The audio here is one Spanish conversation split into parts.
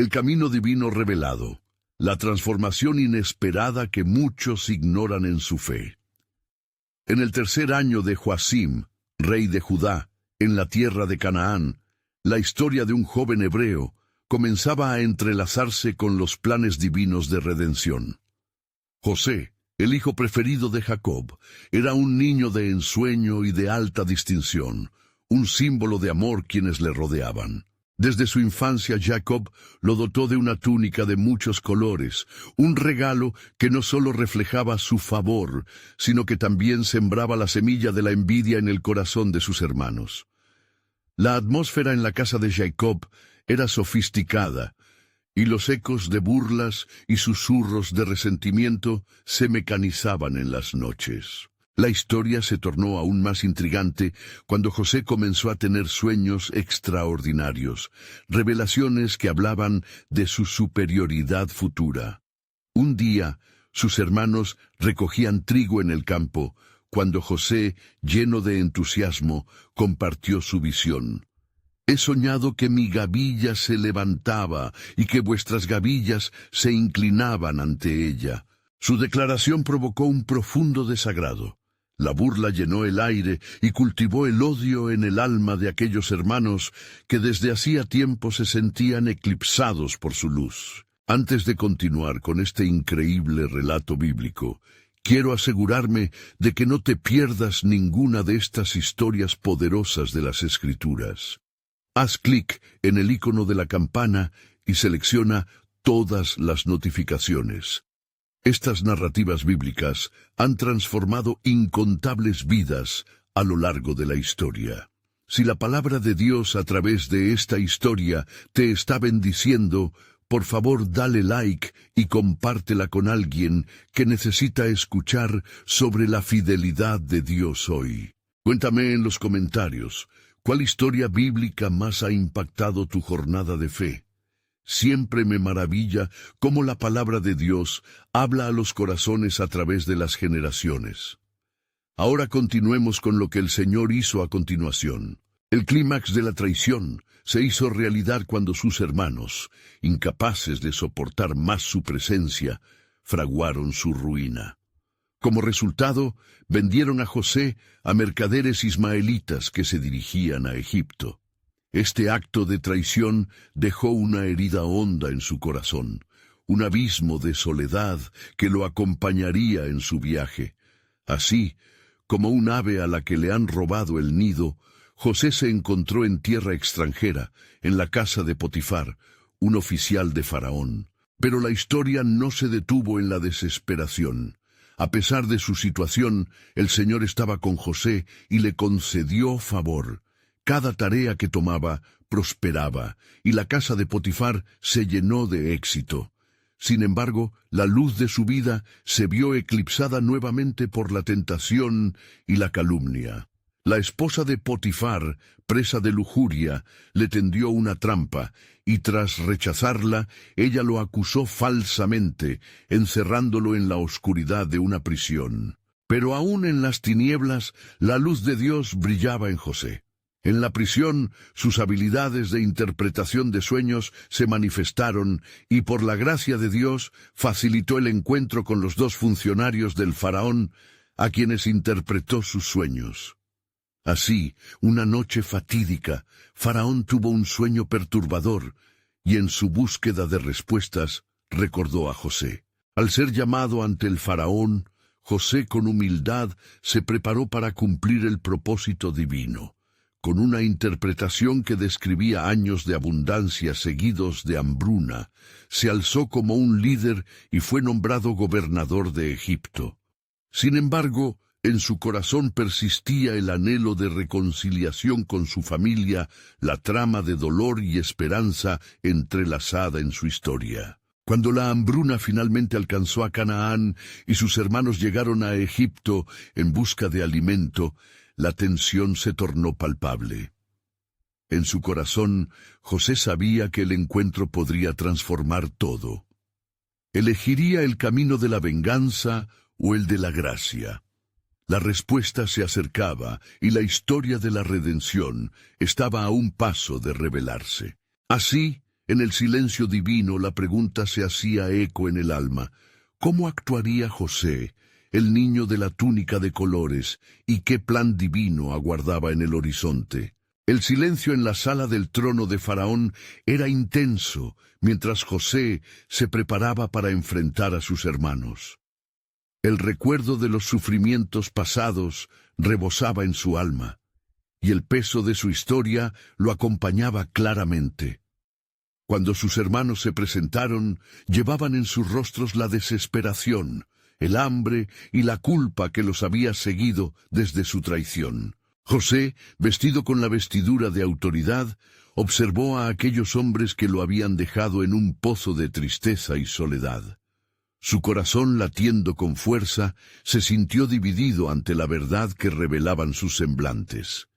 El camino divino revelado, la transformación inesperada que muchos ignoran en su fe. En el 3er año de Joacim, rey de Judá, en la tierra de Canaán, la historia de un joven hebreo comenzaba a entrelazarse con los planes divinos de redención. José, el hijo preferido de Jacob, era un niño de ensueño y de alta distinción, un símbolo de amor quienes le rodeaban. Desde su infancia Jacob lo dotó de una túnica de muchos colores, un regalo que no solo reflejaba su favor, sino que también sembraba la semilla de la envidia en el corazón de sus hermanos. La atmósfera en la casa de Jacob era sofisticada, y los ecos de burlas y susurros de resentimiento se mecanizaban en las noches. La historia se tornó aún más intrigante cuando José comenzó a tener sueños extraordinarios, revelaciones que hablaban de su superioridad futura. Un día, sus hermanos recogían trigo en el campo, cuando José, lleno de entusiasmo, compartió su visión. He soñado que mi gavilla se levantaba y que vuestras gavillas se inclinaban ante ella. Su declaración provocó un profundo desagrado. La burla llenó el aire y cultivó el odio en el alma de aquellos hermanos que desde hacía tiempo se sentían eclipsados por su luz. Antes de continuar con este increíble relato bíblico, quiero asegurarme de que no te pierdas ninguna de estas historias poderosas de las Escrituras. Haz clic en el icono de la campana y selecciona todas las notificaciones. Estas narrativas bíblicas han transformado incontables vidas a lo largo de la historia. Si la palabra de Dios a través de esta historia te está bendiciendo, por favor dale like y compártela con alguien que necesita escuchar sobre la fidelidad de Dios hoy. Cuéntame en los comentarios, ¿cuál historia bíblica más ha impactado tu jornada de fe? Siempre me maravilla cómo la palabra de Dios habla a los corazones a través de las generaciones. Ahora continuemos con lo que el Señor hizo a continuación. El clímax de la traición se hizo realidad cuando sus hermanos, incapaces de soportar más su presencia, fraguaron su ruina. Como resultado, vendieron a José a mercaderes ismaelitas que se dirigían a Egipto. Este acto de traición dejó una herida honda en su corazón, un abismo de soledad que lo acompañaría en su viaje. Así, como un ave a la que le han robado el nido, José se encontró en tierra extranjera, en la casa de Potifar, un oficial de Faraón. Pero la historia no se detuvo en la desesperación. A pesar de su situación, el Señor estaba con José y le concedió favor. Cada tarea que tomaba prosperaba, y la casa de Potifar se llenó de éxito. Sin embargo, la luz de su vida se vio eclipsada nuevamente por la tentación y la calumnia. La esposa de Potifar, presa de lujuria, le tendió una trampa, y tras rechazarla, ella lo acusó falsamente, encerrándolo en la oscuridad de una prisión. Pero aún en las tinieblas, la luz de Dios brillaba en José. En la prisión, sus habilidades de interpretación de sueños se manifestaron y por la gracia de Dios facilitó el encuentro con los 2 funcionarios del faraón a quienes interpretó sus sueños. Así, una noche fatídica, Faraón tuvo un sueño perturbador y en su búsqueda de respuestas recordó a José. Al ser llamado ante el Faraón, José con humildad se preparó para cumplir el propósito divino. Con una interpretación que describía años de abundancia seguidos de hambruna, se alzó como un líder y fue nombrado gobernador de Egipto. Sin embargo, en su corazón persistía el anhelo de reconciliación con su familia, la trama de dolor y esperanza entrelazada en su historia. Cuando la hambruna finalmente alcanzó a Canaán y sus hermanos llegaron a Egipto en busca de alimento, la tensión se tornó palpable. En su corazón, José sabía que el encuentro podría transformar todo. ¿Elegiría el camino de la venganza o el de la gracia? La respuesta se acercaba y la historia de la redención estaba a un paso de revelarse. Así, En el silencio divino la pregunta se hacía eco en el alma. ¿Cómo actuaría José, el niño de la túnica de colores, y qué plan divino aguardaba en el horizonte? El silencio en la sala del trono de Faraón era intenso, mientras José se preparaba para enfrentar a sus hermanos. El recuerdo de los sufrimientos pasados rebosaba en su alma, y el peso de su historia lo acompañaba claramente. Cuando sus hermanos se presentaron, llevaban en sus rostros la desesperación, el hambre y la culpa que los había seguido desde su traición. José, vestido con la vestidura de autoridad, observó a aquellos hombres que lo habían dejado en un pozo de tristeza y soledad. Su corazón, latiendo con fuerza, se sintió dividido ante la verdad que revelaban sus semblantes.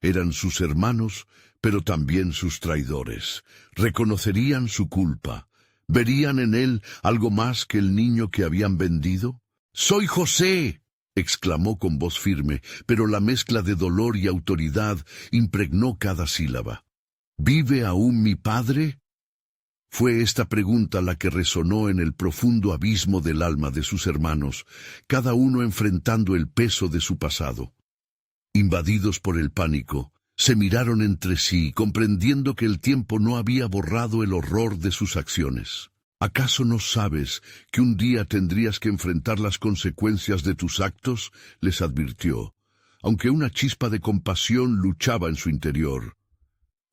Eran sus hermanos, pero también sus traidores. ¿Reconocerían su culpa? ¿Verían en él algo más que el niño que habían vendido? «¡Soy José!», exclamó con voz firme, pero la mezcla de dolor y autoridad impregnó cada sílaba. «¿Vive aún mi padre?». Fue esta pregunta la que resonó en el profundo abismo del alma de sus hermanos, cada uno enfrentando el peso de su pasado. Invadidos por el pánico, se miraron entre sí, comprendiendo que el tiempo no había borrado el horror de sus acciones. «¿Acaso no sabes que un día tendrías que enfrentar las consecuencias de tus actos?», les advirtió, aunque una chispa de compasión luchaba en su interior.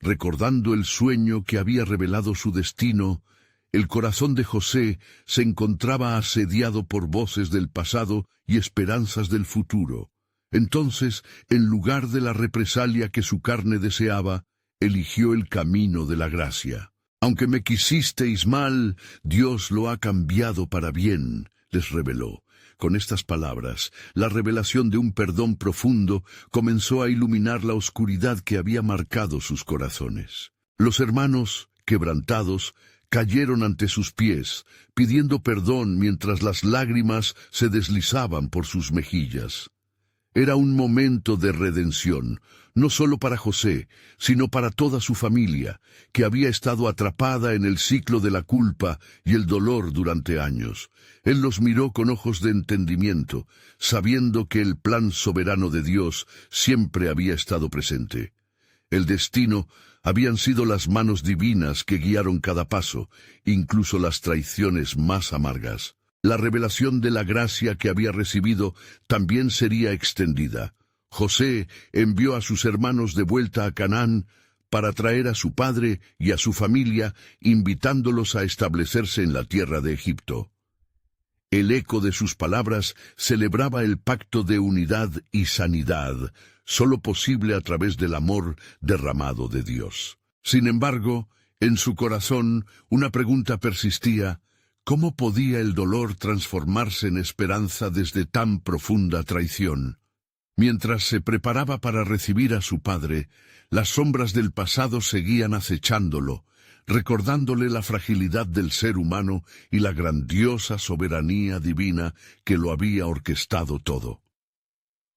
Recordando el sueño que había revelado su destino, el corazón de José se encontraba asediado por voces del pasado y esperanzas del futuro. Entonces, en lugar de la represalia que su carne deseaba, eligió el camino de la gracia. «Aunque me quisisteis mal, Dios lo ha cambiado para bien», les reveló. Con estas palabras, la revelación de un perdón profundo comenzó a iluminar la oscuridad que había marcado sus corazones. Los hermanos, quebrantados, cayeron ante sus pies, pidiendo perdón mientras las lágrimas se deslizaban por sus mejillas. Era un momento de redención, no solo para José, sino para toda su familia, que había estado atrapada en el ciclo de la culpa y el dolor durante años. Él los miró con ojos de entendimiento, sabiendo que el plan soberano de Dios siempre había estado presente. El destino habían sido las manos divinas que guiaron cada paso, incluso las traiciones más amargas. La revelación de la gracia que había recibido también sería extendida. José envió a sus hermanos de vuelta a Canaán para traer a su padre y a su familia, invitándolos a establecerse en la tierra de Egipto. El eco de sus palabras celebraba el pacto de unidad y sanidad, solo posible a través del amor derramado de Dios. Sin embargo, en su corazón una pregunta persistía: ¿cómo podía el dolor transformarse en esperanza desde tan profunda traición? Mientras se preparaba para recibir a su padre, las sombras del pasado seguían acechándolo, recordándole la fragilidad del ser humano y la grandiosa soberanía divina que lo había orquestado todo.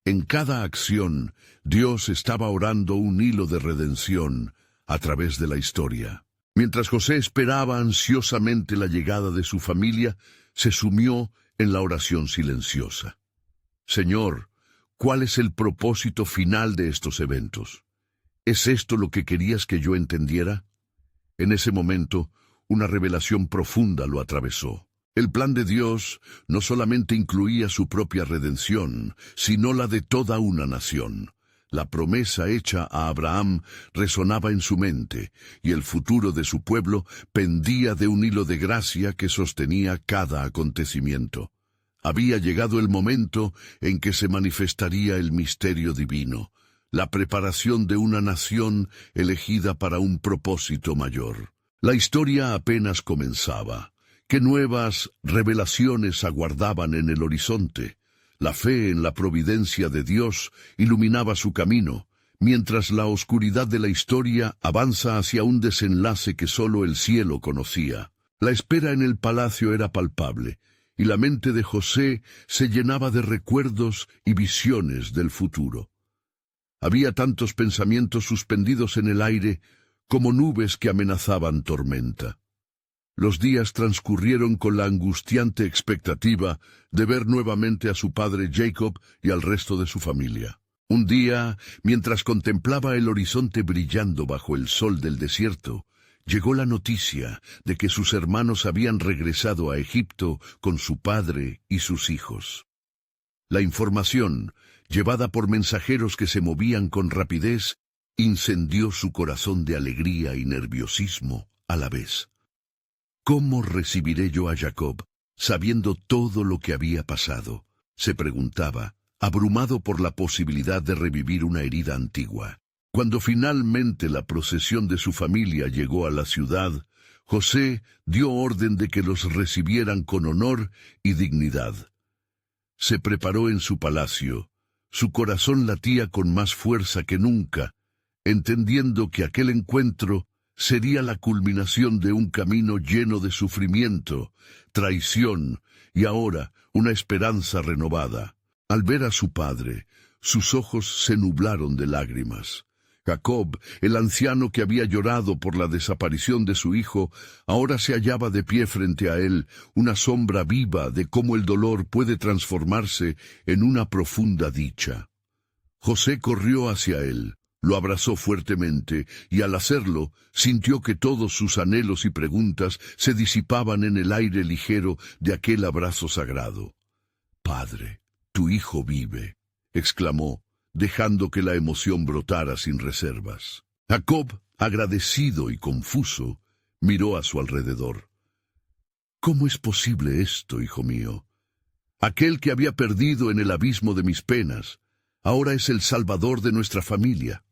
En cada acción, Dios estaba orando un hilo de redención a través de la historia. Mientras José esperaba ansiosamente la llegada de su familia, se sumió en la oración silenciosa. «Señor, ¿cuál es el propósito final de estos eventos? ¿Es esto lo que querías que yo entendiera?». En ese momento, una revelación profunda lo atravesó. El plan de Dios no solamente incluía su propia redención, sino la de toda una nación. La promesa hecha a Abraham resonaba en su mente, y el futuro de su pueblo pendía de un hilo de gracia que sostenía cada acontecimiento. Había llegado el momento en que se manifestaría el misterio divino, la preparación de una nación elegida para un propósito mayor. La historia apenas comenzaba. ¿Qué nuevas revelaciones aguardaban en el horizonte? La fe en la providencia de Dios iluminaba su camino, mientras la oscuridad de la historia avanza hacia un desenlace que solo el cielo conocía. La espera en el palacio era palpable, y la mente de José se llenaba de recuerdos y visiones del futuro. Había tantos pensamientos suspendidos en el aire como nubes que amenazaban tormenta. Los días transcurrieron con la angustiante expectativa de ver nuevamente a su padre Jacob y al resto de su familia. Un día, mientras contemplaba el horizonte brillando bajo el sol del desierto, llegó la noticia de que sus hermanos habían regresado a Egipto con su padre y sus hijos. La información, llevada por mensajeros que se movían con rapidez, incendió su corazón de alegría y nerviosismo a la vez. ¿Cómo recibiré yo a Jacob, sabiendo todo lo que había pasado?, se preguntaba, abrumado por la posibilidad de revivir una herida antigua. Cuando finalmente la procesión de su familia llegó a la ciudad, José dio orden de que los recibieran con honor y dignidad. Se preparó en su palacio. Su corazón latía con más fuerza que nunca, entendiendo que aquel encuentro sería la culminación de un camino lleno de sufrimiento, traición y ahora una esperanza renovada. Al ver a su padre, sus ojos se nublaron de lágrimas. Jacob, el anciano que había llorado por la desaparición de su hijo, ahora se hallaba de pie frente a él, una sombra viva de cómo el dolor puede transformarse en una profunda dicha. José corrió hacia él, lo abrazó fuertemente y al hacerlo sintió que todos sus anhelos y preguntas se disipaban en el aire ligero de aquel abrazo sagrado. «Padre, tu hijo vive», exclamó, dejando que la emoción brotara sin reservas. Jacob, agradecido y confuso, miró a su alrededor. «¿Cómo es posible esto, hijo mío? Aquel que había perdido en el abismo de mis penas, ahora es el salvador de nuestra familia».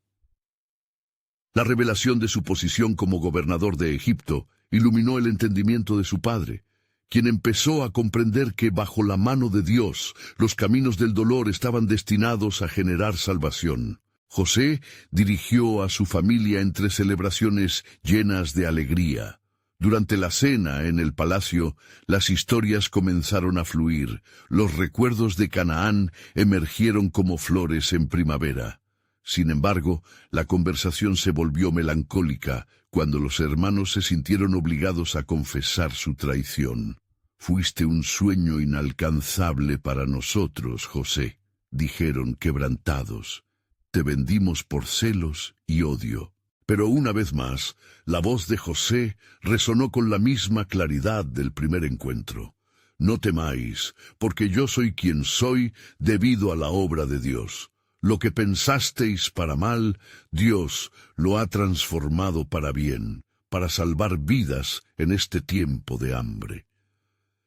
La revelación de su posición como gobernador de Egipto iluminó el entendimiento de su padre, quien empezó a comprender que bajo la mano de Dios los caminos del dolor estaban destinados a generar salvación. José dirigió a su familia entre celebraciones llenas de alegría. Durante la cena en el palacio, las historias comenzaron a fluir. Los recuerdos de Canaán emergieron como flores en primavera. Sin embargo, la conversación se volvió melancólica cuando los hermanos se sintieron obligados a confesar su traición. «Fuiste un sueño inalcanzable para nosotros, José», dijeron quebrantados. «Te vendimos por celos y odio». Pero una vez más, la voz de José resonó con la misma claridad del primer encuentro. «No temáis, porque yo soy quien soy debido a la obra de Dios. Lo que pensasteis para mal, Dios lo ha transformado para bien, para salvar vidas en este tiempo de hambre».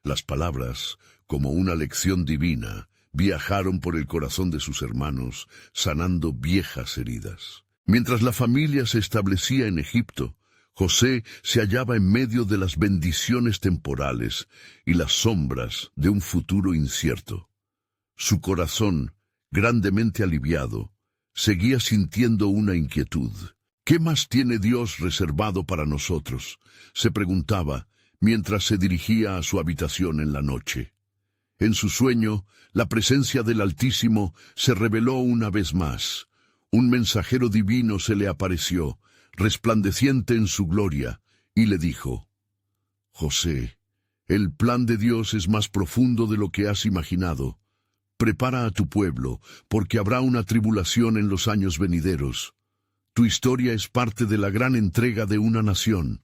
Las palabras, como una lección divina, viajaron por el corazón de sus hermanos, sanando viejas heridas. Mientras la familia se establecía en Egipto, José se hallaba en medio de las bendiciones temporales y las sombras de un futuro incierto. Su corazón, grandemente aliviado, seguía sintiendo una inquietud. «¿Qué más tiene Dios reservado para nosotros?», se preguntaba mientras se dirigía a su habitación en la noche. En su sueño, la presencia del Altísimo se reveló una vez más. Un mensajero divino se le apareció, resplandeciente en su gloria, y le dijo: «José, el plan de Dios es más profundo de lo que has imaginado. Prepara a tu pueblo, porque habrá una tribulación en los años venideros. Tu historia es parte de la gran entrega de una nación».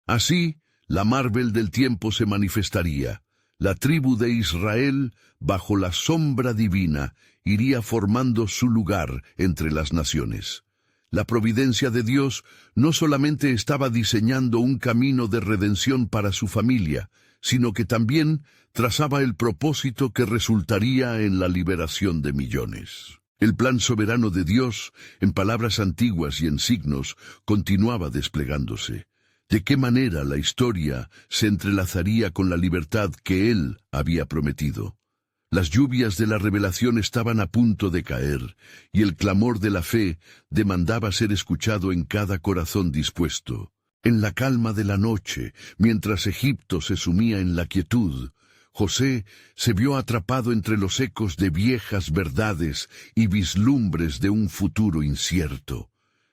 Así, la Marvel del tiempo se manifestaría. La tribu de Israel, bajo la sombra divina, iría formando su lugar entre las naciones. La providencia de Dios no solamente estaba diseñando un camino de redención para su familia, sino que también trazaba el propósito que resultaría en la liberación de millones. El plan soberano de Dios, en palabras antiguas y en signos, continuaba desplegándose. ¿De qué manera la historia se entrelazaría con la libertad que Él había prometido? Las lluvias de la revelación estaban a punto de caer, y el clamor de la fe demandaba ser escuchado en cada corazón dispuesto. En la calma de la noche, mientras Egipto se sumía en la quietud, José se vio atrapado entre los ecos de viejas verdades y vislumbres de un futuro incierto.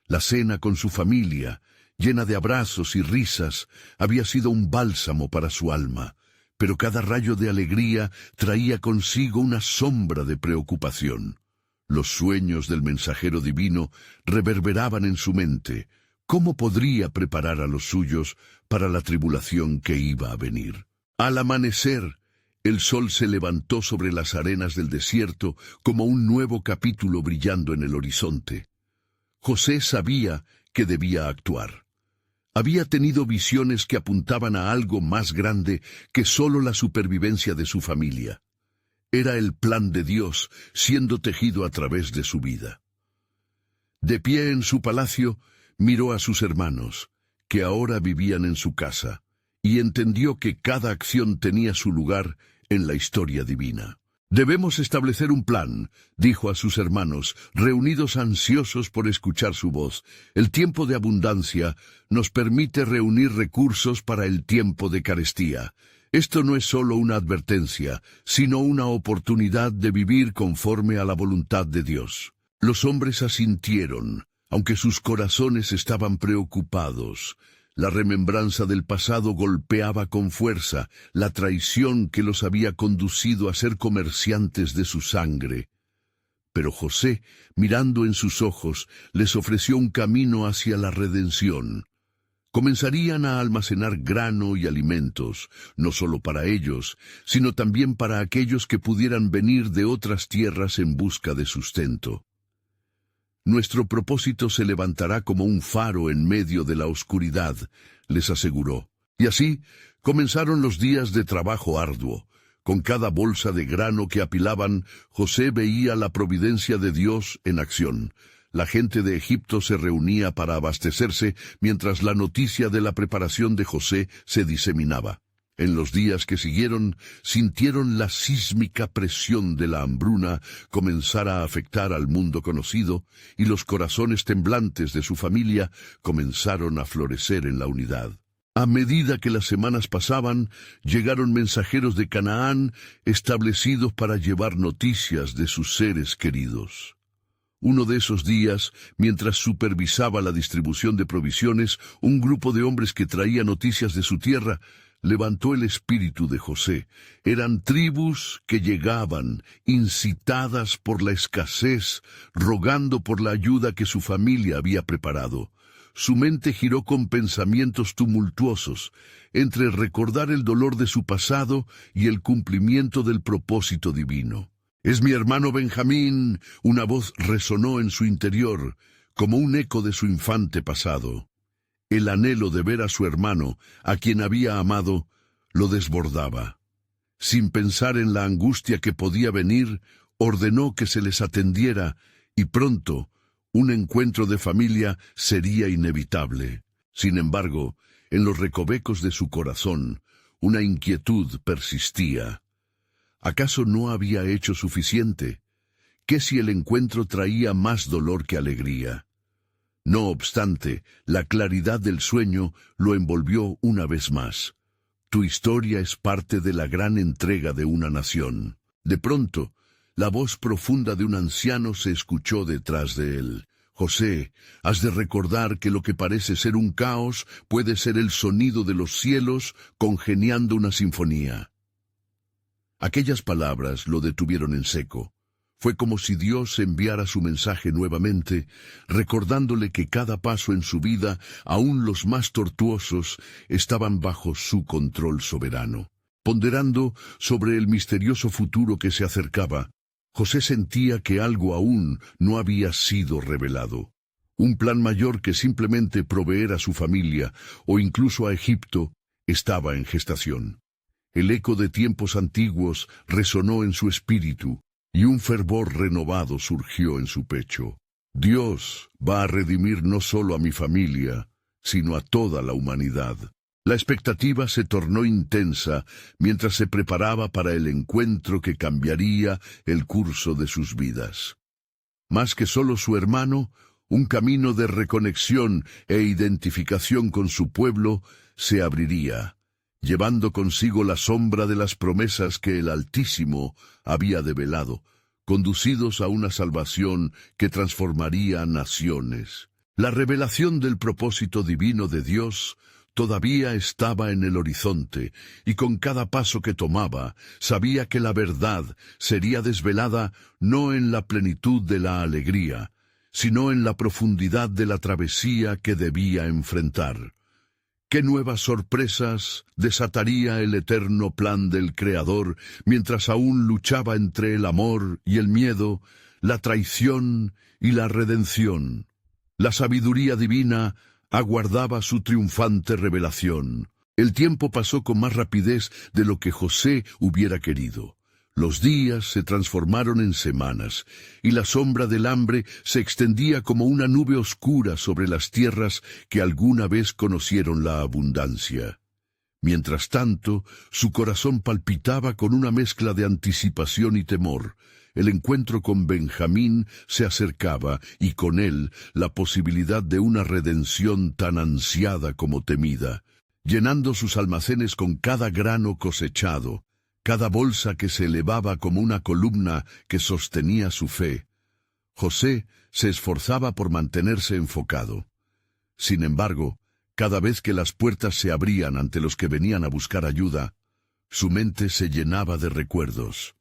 La cena con su familia, llena de abrazos y risas, había sido un bálsamo para su alma, pero cada rayo de alegría traía consigo una sombra de preocupación. Los sueños del mensajero divino reverberaban en su mente. ¿Cómo podría preparar a los suyos para la tribulación que iba a venir? Al amanecer, el sol se levantó sobre las arenas del desierto como un nuevo capítulo brillando en el horizonte. José sabía que debía actuar. Había tenido visiones que apuntaban a algo más grande que solo la supervivencia de su familia. Era el plan de Dios siendo tejido a través de su vida. De pie en su palacio, miró a sus hermanos, que ahora vivían en su casa, y entendió que cada acción tenía su lugar en la historia divina. «Debemos establecer un plan», dijo a sus hermanos, reunidos ansiosos por escuchar su voz. «El tiempo de abundancia nos permite reunir recursos para el tiempo de carestía. Esto no es solo una advertencia, sino una oportunidad de vivir conforme a la voluntad de Dios». Los hombres asintieron, aunque sus corazones estaban preocupados. La remembranza del pasado golpeaba con fuerza, la traición que los había conducido a ser comerciantes de su sangre. Pero José, mirando en sus ojos, les ofreció un camino hacia la redención. Comenzarían a almacenar grano y alimentos, no solo para ellos, sino también para aquellos que pudieran venir de otras tierras en busca de sustento. «Nuestro propósito se levantará como un faro en medio de la oscuridad», les aseguró. Y así comenzaron los días de trabajo arduo. Con cada bolsa de grano que apilaban, José veía la providencia de Dios en acción. La gente de Egipto se reunía para abastecerse, mientras la noticia de la preparación de José se diseminaba. En los días que siguieron, sintieron la sísmica presión de la hambruna comenzar a afectar al mundo conocido, y los corazones temblantes de su familia comenzaron a florecer en la unidad. A medida que las semanas pasaban, llegaron mensajeros de Canaán establecidos para llevar noticias de sus seres queridos. Uno de esos días, mientras supervisaba la distribución de provisiones, un grupo de hombres que traía noticias de su tierra levantó el espíritu de José. Eran tribus que llegaban, incitadas por la escasez, rogando por la ayuda que su familia había preparado. Su mente giró con pensamientos tumultuosos, entre recordar el dolor de su pasado y el cumplimiento del propósito divino. «Es mi hermano Benjamín», una voz resonó en su interior, como un eco de su infante pasado. El anhelo de ver a su hermano, a quien había amado, lo desbordaba. Sin pensar en la angustia que podía venir, ordenó que se les atendiera, y pronto un encuentro de familia sería inevitable. Sin embargo, en los recovecos de su corazón, una inquietud persistía. ¿Acaso no había hecho suficiente? ¿Qué si el encuentro traía más dolor que alegría? No obstante, la claridad del sueño lo envolvió una vez más. Tu historia es parte de la gran entrega de una nación. De pronto, la voz profunda de un anciano se escuchó detrás de él. «José, has de recordar que lo que parece ser un caos puede ser el sonido de los cielos congeniando una sinfonía». Aquellas palabras lo detuvieron en seco. Fue como si Dios enviara su mensaje nuevamente, recordándole que cada paso en su vida, aun los más tortuosos, estaban bajo su control soberano. Ponderando sobre el misterioso futuro que se acercaba, José sentía que algo aún no había sido revelado. Un plan mayor que simplemente proveer a su familia, o incluso a Egipto, estaba en gestación. El eco de tiempos antiguos resonó en su espíritu, y un fervor renovado surgió en su pecho. Dios va a redimir no solo a mi familia, sino a toda la humanidad. La expectativa se tornó intensa mientras se preparaba para el encuentro que cambiaría el curso de sus vidas. Más que solo su hermano, un camino de reconexión e identificación con su pueblo se abriría, llevando consigo la sombra de las promesas que el Altísimo había develado, conducidos a una salvación que transformaría naciones. La revelación del propósito divino de Dios todavía estaba en el horizonte, y con cada paso que tomaba, sabía que la verdad sería desvelada no en la plenitud de la alegría, sino en la profundidad de la travesía que debía enfrentar. ¿Qué nuevas sorpresas desataría el eterno plan del Creador mientras aún luchaba entre el amor y el miedo, la traición y la redención? La sabiduría divina aguardaba su triunfante revelación. El tiempo pasó con más rapidez de lo que José hubiera querido. Los días se transformaron en semanas, y la sombra del hambre se extendía como una nube oscura sobre las tierras que alguna vez conocieron la abundancia. Mientras tanto, su corazón palpitaba con una mezcla de anticipación y temor. El encuentro con Benjamín se acercaba, y con él la posibilidad de una redención tan ansiada como temida, llenando sus almacenes con cada grano cosechado, cada bolsa que se elevaba como una columna que sostenía su fe. José se esforzaba por mantenerse enfocado. Sin embargo, cada vez que las puertas se abrían ante los que venían a buscar ayuda, su mente se llenaba de recuerdos.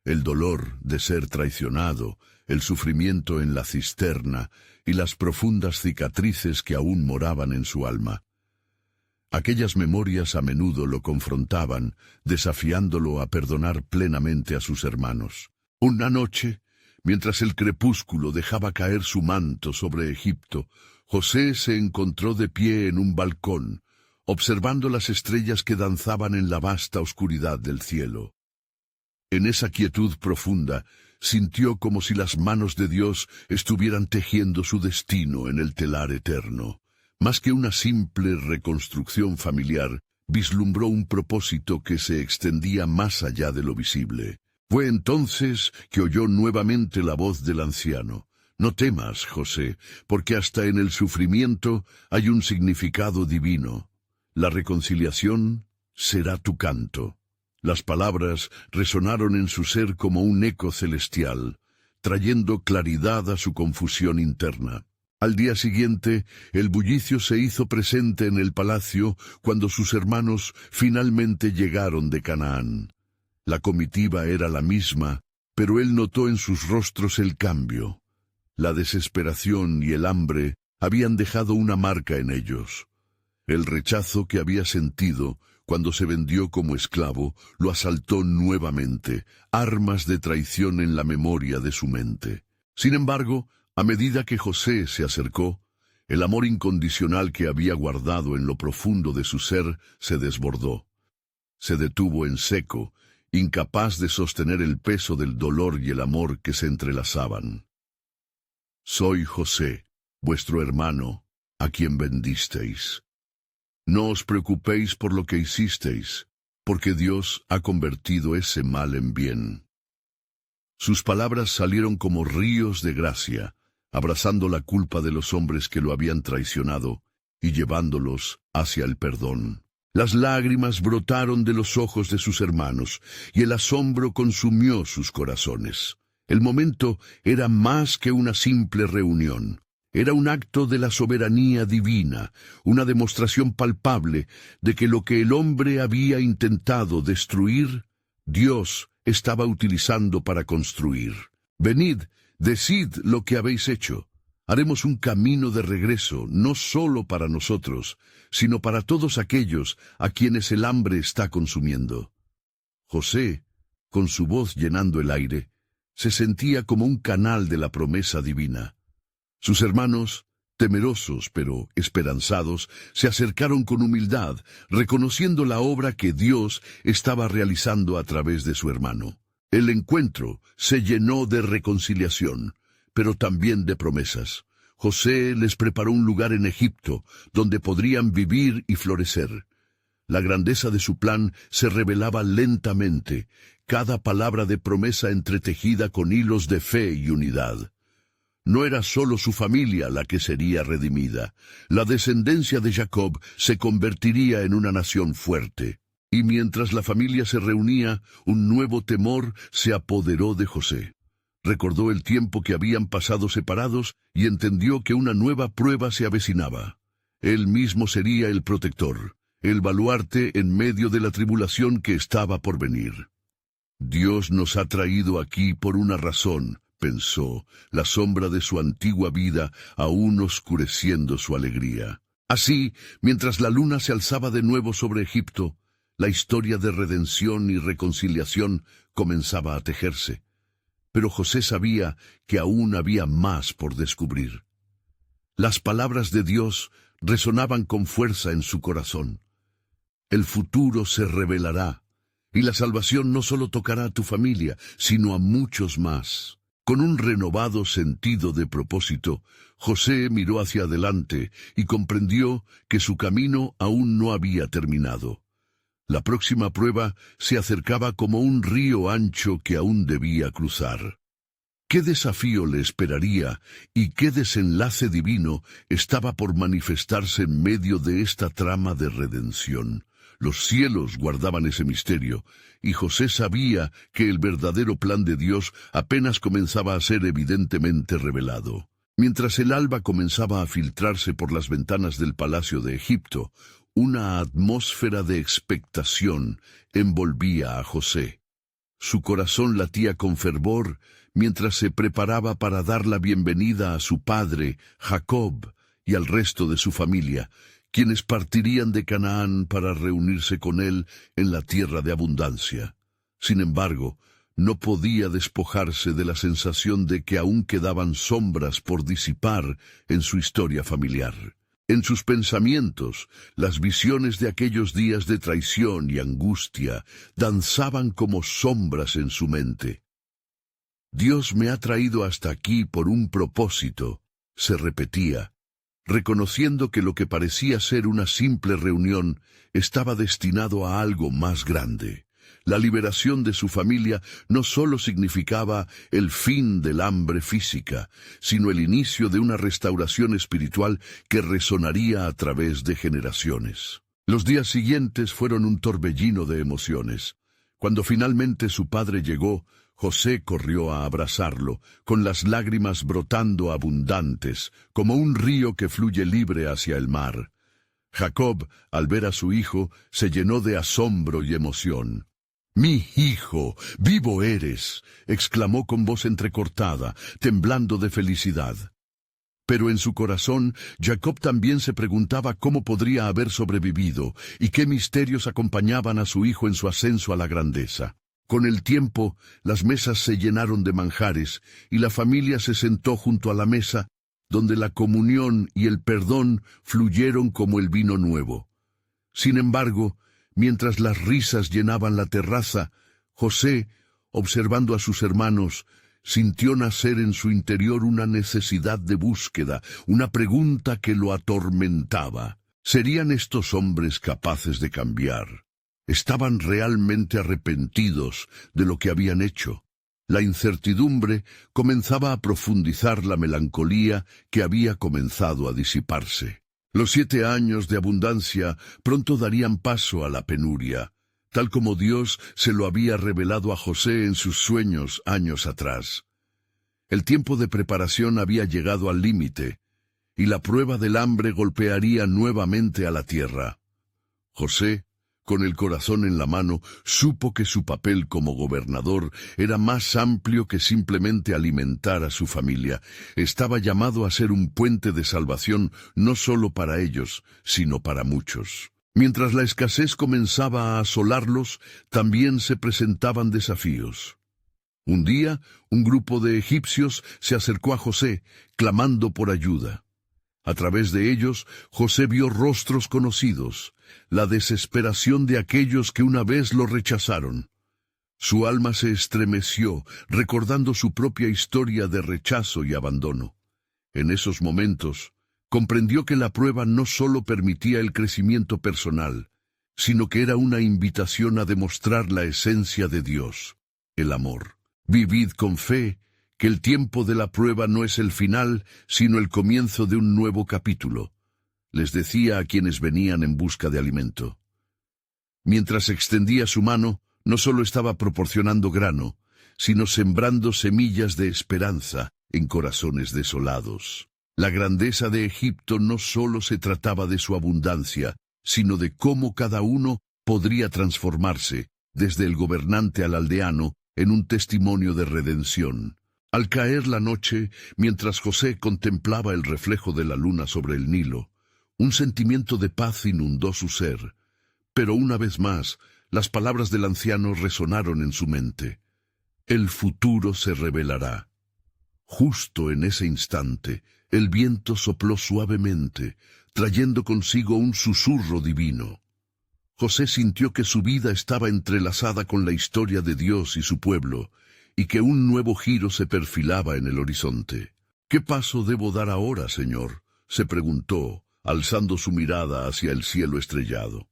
El dolor de ser traicionado, el sufrimiento en la cisterna y las profundas cicatrices que aún moraban en su alma. Aquellas memorias a menudo lo confrontaban, desafiándolo a perdonar plenamente a sus hermanos. Una noche, mientras el crepúsculo dejaba caer su manto sobre Egipto, José se encontró de pie en un balcón, observando las estrellas que danzaban en la vasta oscuridad del cielo. En esa quietud profunda, sintió como si las manos de Dios estuvieran tejiendo su destino en el telar eterno. Más que una simple reconstrucción familiar, vislumbró un propósito que se extendía más allá de lo visible. Fue entonces que oyó nuevamente la voz del anciano. No temas, José, porque hasta en el sufrimiento hay un significado divino. La reconciliación será tu canto. Las palabras resonaron en su ser como un eco celestial, trayendo claridad a su confusión interna. Al día siguiente, el bullicio se hizo presente en el palacio cuando sus hermanos finalmente llegaron de Canaán. La comitiva era la misma, pero él notó en sus rostros el cambio. La desesperación y el hambre habían dejado una marca en ellos. El rechazo que había sentido cuando se vendió como esclavo lo asaltó nuevamente, armas de traición en la memoria de su mente. Sin embargo, a medida que José se acercó, el amor incondicional que había guardado en lo profundo de su ser se desbordó. Se detuvo en seco, incapaz de sostener el peso del dolor y el amor que se entrelazaban. Soy José, vuestro hermano, a quien vendisteis. No os preocupéis por lo que hicisteis, porque Dios ha convertido ese mal en bien. Sus palabras salieron como ríos de gracia, abrazando la culpa de los hombres que lo habían traicionado y llevándolos hacia el perdón. Las lágrimas brotaron de los ojos de sus hermanos, y el asombro consumió sus corazones. El momento era más que una simple reunión. Era un acto de la soberanía divina, una demostración palpable de que lo que el hombre había intentado destruir, Dios estaba utilizando para construir. Venid, decid lo que habéis hecho. Haremos un camino de regreso, no solo para nosotros, sino para todos aquellos a quienes el hambre está consumiendo. José, con su voz llenando el aire, se sentía como un canal de la promesa divina. Sus hermanos, temerosos pero esperanzados, se acercaron con humildad, reconociendo la obra que Dios estaba realizando a través de su hermano. El encuentro se llenó de reconciliación, pero también de promesas. José les preparó un lugar en Egipto, donde podrían vivir y florecer. La grandeza de su plan se revelaba lentamente, cada palabra de promesa entretejida con hilos de fe y unidad. No era solo su familia la que sería redimida. La descendencia de Jacob se convertiría en una nación fuerte. Y mientras la familia se reunía, un nuevo temor se apoderó de José. Recordó el tiempo que habían pasado separados y entendió que una nueva prueba se avecinaba. Él mismo sería el protector, el baluarte en medio de la tribulación que estaba por venir. Dios nos ha traído aquí por una razón, pensó, la sombra de su antigua vida aún oscureciendo su alegría. Así, mientras la luna se alzaba de nuevo sobre Egipto, la historia de redención y reconciliación comenzaba a tejerse. Pero José sabía que aún había más por descubrir. Las palabras de Dios resonaban con fuerza en su corazón. El futuro se revelará, y la salvación no solo tocará a tu familia, sino a muchos más. Con un renovado sentido de propósito, José miró hacia adelante y comprendió que su camino aún no había terminado. La próxima prueba se acercaba como un río ancho que aún debía cruzar. ¿Qué desafío le esperaría y qué desenlace divino estaba por manifestarse en medio de esta trama de redención? Los cielos guardaban ese misterio, y José sabía que el verdadero plan de Dios apenas comenzaba a ser evidentemente revelado. Mientras el alba comenzaba a filtrarse por las ventanas del palacio de Egipto, una atmósfera de expectación envolvía a José. Su corazón latía con fervor mientras se preparaba para dar la bienvenida a su padre, Jacob, y al resto de su familia, quienes partirían de Canaán para reunirse con él en la tierra de abundancia. Sin embargo, no podía despojarse de la sensación de que aún quedaban sombras por disipar en su historia familiar. En sus pensamientos, las visiones de aquellos días de traición y angustia danzaban como sombras en su mente. Dios me ha traído hasta aquí por un propósito, se repetía, reconociendo que lo que parecía ser una simple reunión estaba destinado a algo más grande. La liberación de su familia no solo significaba el fin del hambre física, sino el inicio de una restauración espiritual que resonaría a través de generaciones. Los días siguientes fueron un torbellino de emociones. Cuando finalmente su padre llegó, José corrió a abrazarlo, con las lágrimas brotando abundantes, como un río que fluye libre hacia el mar. Jacob, al ver a su hijo, se llenó de asombro y emoción. «¡Mi hijo, vivo eres!», exclamó con voz entrecortada, temblando de felicidad. Pero en su corazón, Jacob también se preguntaba cómo podría haber sobrevivido y qué misterios acompañaban a su hijo en su ascenso a la grandeza. Con el tiempo, las mesas se llenaron de manjares y la familia se sentó junto a la mesa, donde la comunión y el perdón fluyeron como el vino nuevo. Sin embargo, mientras las risas llenaban la terraza, José, observando a sus hermanos, sintió nacer en su interior una necesidad de búsqueda, una pregunta que lo atormentaba. ¿Serían estos hombres capaces de cambiar? ¿Estaban realmente arrepentidos de lo que habían hecho? La incertidumbre comenzaba a profundizar la melancolía que había comenzado a disiparse. Los 7 años de abundancia pronto darían paso a la penuria, tal como Dios se lo había revelado a José en sus sueños años atrás. El tiempo de preparación había llegado al límite, y la prueba del hambre golpearía nuevamente a la tierra. José, con el corazón en la mano, supo que su papel como gobernador era más amplio que simplemente alimentar a su familia. Estaba llamado a ser un puente de salvación no solo para ellos, sino para muchos. Mientras la escasez comenzaba a asolarlos, también se presentaban desafíos. Un día, un grupo de egipcios se acercó a José, clamando por ayuda. A través de ellos, José vio rostros conocidos, la desesperación de aquellos que una vez lo rechazaron. Su alma se estremeció, recordando su propia historia de rechazo y abandono. En esos momentos, comprendió que la prueba no solo permitía el crecimiento personal, sino que era una invitación a demostrar la esencia de Dios, el amor. Vivid con fe, que el tiempo de la prueba no es el final, sino el comienzo de un nuevo capítulo, les decía a quienes venían en busca de alimento. Mientras extendía su mano, no solo estaba proporcionando grano, sino sembrando semillas de esperanza en corazones desolados. La grandeza de Egipto no solo se trataba de su abundancia, sino de cómo cada uno podría transformarse, desde el gobernante al aldeano, en un testimonio de redención. Al caer la noche, mientras José contemplaba el reflejo de la luna sobre el Nilo, un sentimiento de paz inundó su ser. Pero una vez más, las palabras del anciano resonaron en su mente. El futuro se revelará. Justo en ese instante, el viento sopló suavemente, trayendo consigo un susurro divino. José sintió que su vida estaba entrelazada con la historia de Dios y su pueblo, y que un nuevo giro se perfilaba en el horizonte. ¿Qué paso debo dar ahora, Señor?, se preguntó, alzando su mirada hacia el cielo estrellado.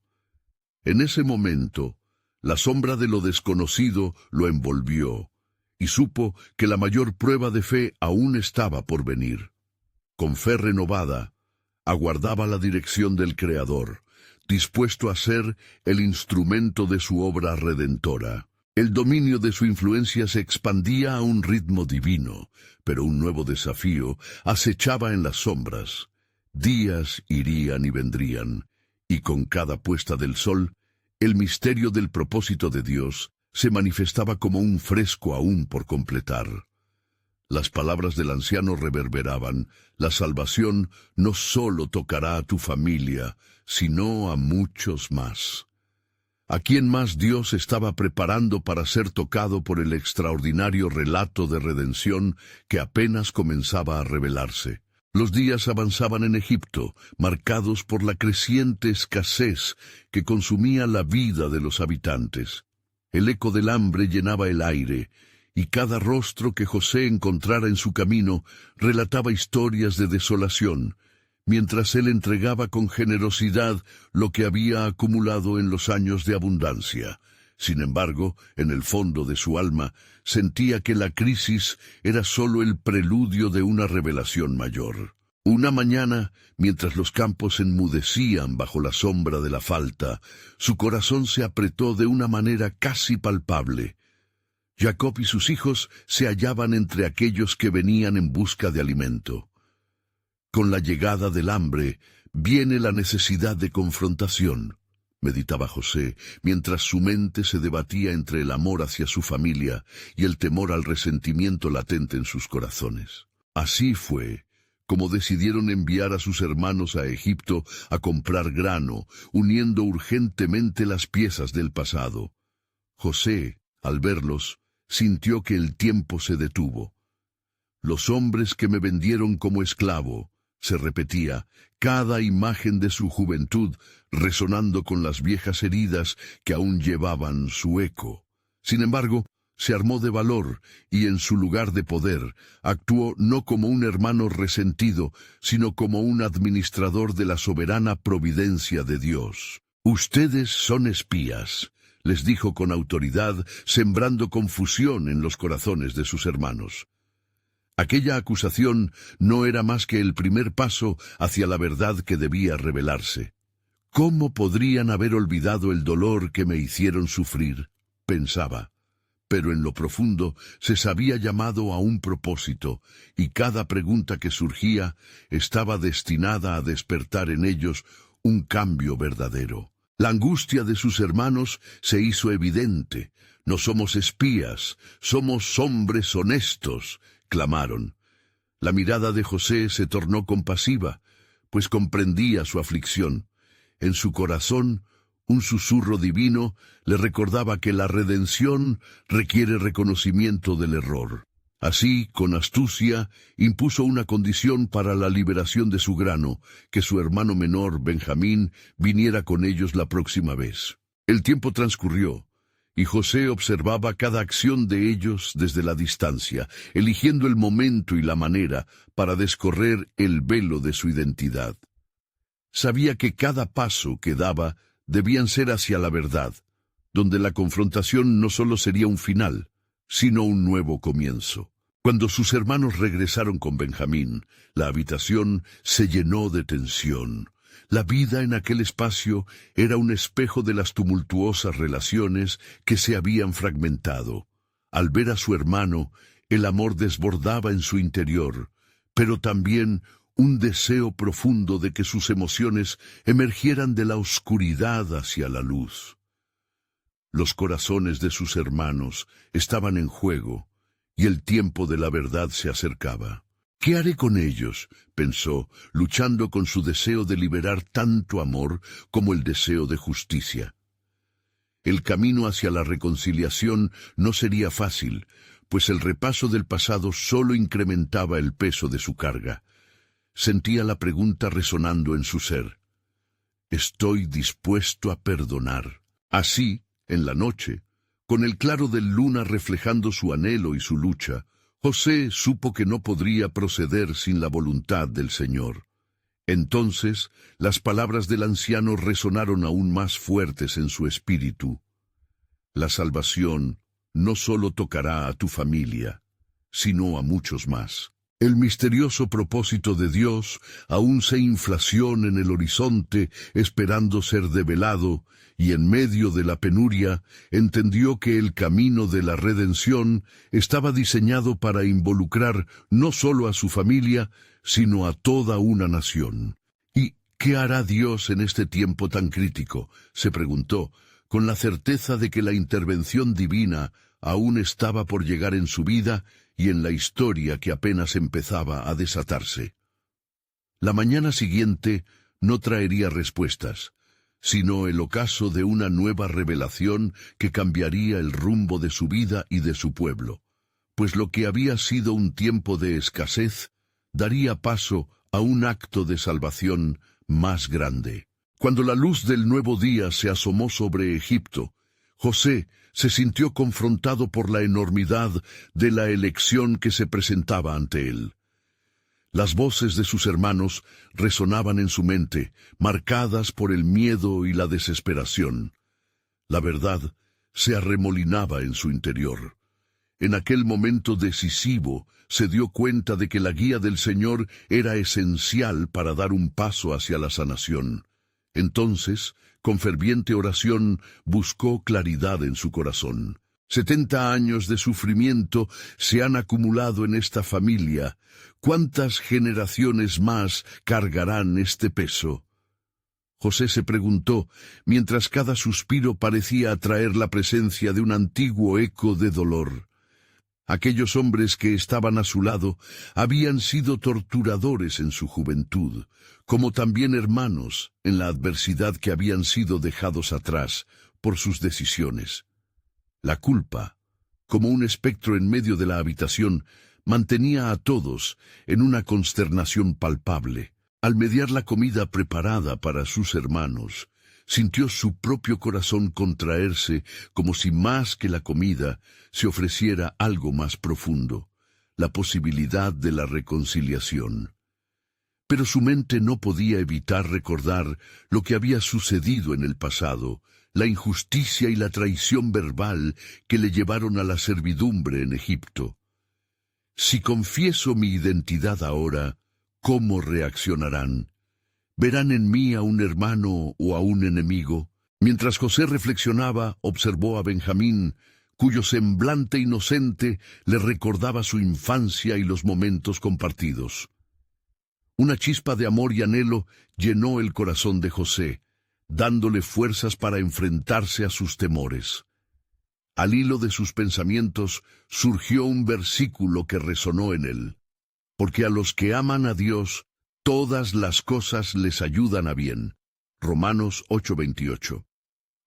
En ese momento, la sombra de lo desconocido lo envolvió, y supo que la mayor prueba de fe aún estaba por venir. Con fe renovada, aguardaba la dirección del Creador, dispuesto a ser el instrumento de su obra redentora. El dominio de su influencia se expandía a un ritmo divino, pero un nuevo desafío acechaba en las sombras. Días irían y vendrían, y con cada puesta del sol, el misterio del propósito de Dios se manifestaba como un fresco aún por completar. Las palabras del anciano reverberaban: la salvación no solo tocará a tu familia, sino a muchos más. ¿A quién más Dios estaba preparando para ser tocado por el extraordinario relato de redención que apenas comenzaba a revelarse? Los días avanzaban en Egipto, marcados por la creciente escasez que consumía la vida de los habitantes. El eco del hambre llenaba el aire, y cada rostro que José encontrara en su camino relataba historias de desolación, mientras él entregaba con generosidad lo que había acumulado en los años de abundancia. Sin embargo, en el fondo de su alma, sentía que la crisis era solo el preludio de una revelación mayor. Una mañana, mientras los campos enmudecían bajo la sombra de la falta, su corazón se apretó de una manera casi palpable. Jacob y sus hijos se hallaban entre aquellos que venían en busca de alimento. Con la llegada del hambre, viene la necesidad de confrontación, meditaba José, mientras su mente se debatía entre el amor hacia su familia y el temor al resentimiento latente en sus corazones. Así fue como decidieron enviar a sus hermanos a Egipto a comprar grano, uniendo urgentemente las piezas del pasado. José, al verlos, sintió que el tiempo se detuvo. Los hombres que me vendieron como esclavo, se repetía, cada imagen de su juventud resonando con las viejas heridas que aún llevaban su eco. Sin embargo, se armó de valor y en su lugar de poder actuó no como un hermano resentido, sino como un administrador de la soberana providencia de Dios. «Ustedes son espías», les dijo con autoridad, sembrando confusión en los corazones de sus hermanos. Aquella acusación no era más que el primer paso hacia la verdad que debía revelarse. ¿Cómo podrían haber olvidado el dolor que me hicieron sufrir?, pensaba. Pero en lo profundo se sabía llamado a un propósito, y cada pregunta que surgía estaba destinada a despertar en ellos un cambio verdadero. La angustia de sus hermanos se hizo evidente. «No somos espías, somos hombres honestos», clamaron. La mirada de José se tornó compasiva, pues comprendía su aflicción. En su corazón, un susurro divino le recordaba que la redención requiere reconocimiento del error. Así, con astucia, impuso una condición para la liberación de su grano, que su hermano menor, Benjamín, viniera con ellos la próxima vez. El tiempo transcurrió, y José observaba cada acción de ellos desde la distancia, eligiendo el momento y la manera para descorrer el velo de su identidad. Sabía que cada paso que daba debían ser hacia la verdad, donde la confrontación no solo sería un final, sino un nuevo comienzo. Cuando sus hermanos regresaron con Benjamín, la habitación se llenó de tensión. La vida en aquel espacio era un espejo de las tumultuosas relaciones que se habían fragmentado. Al ver a su hermano, el amor desbordaba en su interior, pero también un deseo profundo de que sus emociones emergieran de la oscuridad hacia la luz. Los corazones de sus hermanos estaban en juego, y el tiempo de la verdad se acercaba. ¿Qué haré con ellos?, pensó, luchando con su deseo de liberar tanto amor como el deseo de justicia. El camino hacia la reconciliación no sería fácil, pues el repaso del pasado solo incrementaba el peso de su carga. Sentía la pregunta resonando en su ser. ¿Estoy dispuesto a perdonar? Así, en la noche, con el claro del luna reflejando su anhelo y su lucha, José supo que no podría proceder sin la voluntad del Señor. Entonces, las palabras del anciano resonaron aún más fuertes en su espíritu. La salvación no solo tocará a tu familia, sino a muchos más. El misterioso propósito de Dios aún se inflación en el horizonte, esperando ser develado, y en medio de la penuria entendió que el camino de la redención estaba diseñado para involucrar no solo a su familia, sino a toda una nación. ¿Y qué hará Dios en este tiempo tan crítico?, se preguntó, con la certeza de que la intervención divina aún estaba por llegar en su vida y en la historia que apenas empezaba a desatarse. La mañana siguiente no traería respuestas, sino el ocaso de una nueva revelación que cambiaría el rumbo de su vida y de su pueblo, pues lo que había sido un tiempo de escasez daría paso a un acto de salvación más grande. Cuando la luz del nuevo día se asomó sobre Egipto, José se sintió confrontado por la enormidad de la elección que se presentaba ante él. Las voces de sus hermanos resonaban en su mente, marcadas por el miedo y la desesperación. La verdad se arremolinaba en su interior. En aquel momento decisivo se dio cuenta de que la guía del Señor era esencial para dar un paso hacia la sanación. Entonces, con ferviente oración, buscó claridad en su corazón. 70 años de sufrimiento se han acumulado en esta familia. ¿Cuántas generaciones más cargarán este peso? José se preguntó, mientras cada suspiro parecía atraer la presencia de un antiguo eco de dolor. Aquellos hombres que estaban a su lado habían sido torturadores en su juventud, como también hermanos en la adversidad que habían sido dejados atrás por sus decisiones. La culpa, como un espectro en medio de la habitación, mantenía a todos en una consternación palpable. Al mediar la comida preparada para sus hermanos, sintió su propio corazón contraerse como si más que la comida se ofreciera algo más profundo, la posibilidad de la reconciliación. Pero su mente no podía evitar recordar lo que había sucedido en el pasado, la injusticia y la traición verbal que le llevaron a la servidumbre en Egipto. Si confieso mi identidad ahora, ¿cómo reaccionarán? ¿Verán en mí a un hermano o a un enemigo? Mientras José reflexionaba, observó a Benjamín, cuyo semblante inocente le recordaba su infancia y los momentos compartidos. Una chispa de amor y anhelo llenó el corazón de José, dándole fuerzas para enfrentarse a sus temores. Al hilo de sus pensamientos surgió un versículo que resonó en él. Porque a los que aman a Dios, todas las cosas les ayudan a bien. Romanos 8:28.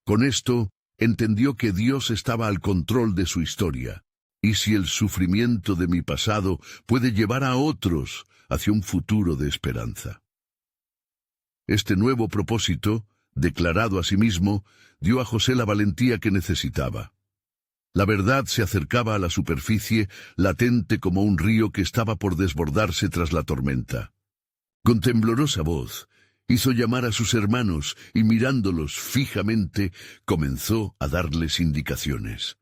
Con esto, entendió que Dios estaba al control de su historia. Y si el sufrimiento de mi pasado puede llevar a otros hacia un futuro de esperanza. Este nuevo propósito, declarado a sí mismo, dio a José la valentía que necesitaba. La verdad se acercaba a la superficie, latente como un río que estaba por desbordarse tras la tormenta. Con temblorosa voz, hizo llamar a sus hermanos y mirándolos fijamente, comenzó a darles indicaciones.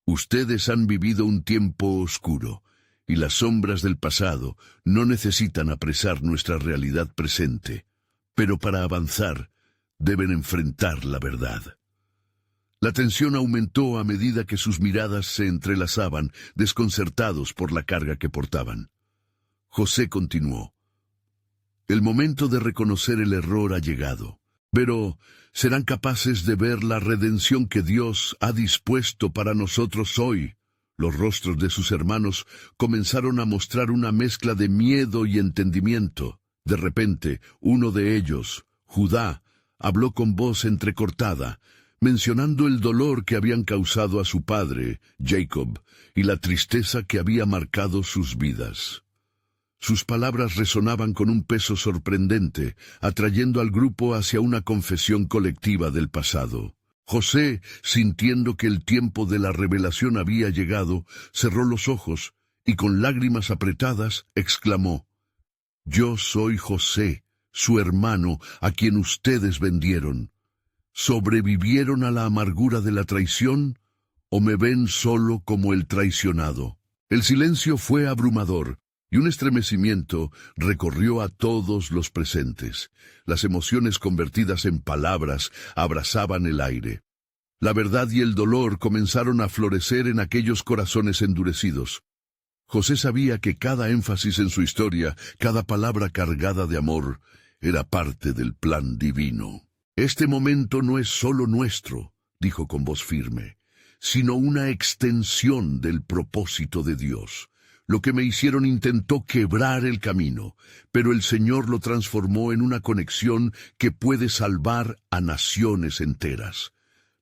Ustedes han vivido un tiempo oscuro, y las sombras del pasado no necesitan apresar nuestra realidad presente, pero para avanzar deben enfrentar la verdad. La tensión aumentó a medida que sus miradas se entrelazaban, desconcertados por la carga que portaban. José continuó: «El momento de reconocer el error ha llegado, pero ¿serán capaces de ver la redención que Dios ha dispuesto para nosotros hoy?» Los rostros de sus hermanos comenzaron a mostrar una mezcla de miedo y entendimiento. De repente, uno de ellos, Judá, habló con voz entrecortada, mencionando el dolor que habían causado a su padre, Jacob, y la tristeza que había marcado sus vidas. Sus palabras resonaban con un peso sorprendente, atrayendo al grupo hacia una confesión colectiva del pasado. José, sintiendo que el tiempo de la revelación había llegado, cerró los ojos y con lágrimas apretadas exclamó: «Yo soy José, su hermano, a quien ustedes vendieron. ¿Sobrevivieron a la amargura de la traición o me ven solo como el traicionado?» El silencio fue abrumador y un estremecimiento recorrió a todos los presentes. Las emociones convertidas en palabras abrazaban el aire. La verdad y el dolor comenzaron a florecer en aquellos corazones endurecidos. José sabía que cada énfasis en su historia, cada palabra cargada de amor, era parte del plan divino. «Este momento no es solo nuestro», dijo con voz firme, «sino una extensión del propósito de Dios. Lo que me hicieron intentó quebrar el camino, pero el Señor lo transformó en una conexión que puede salvar a naciones enteras.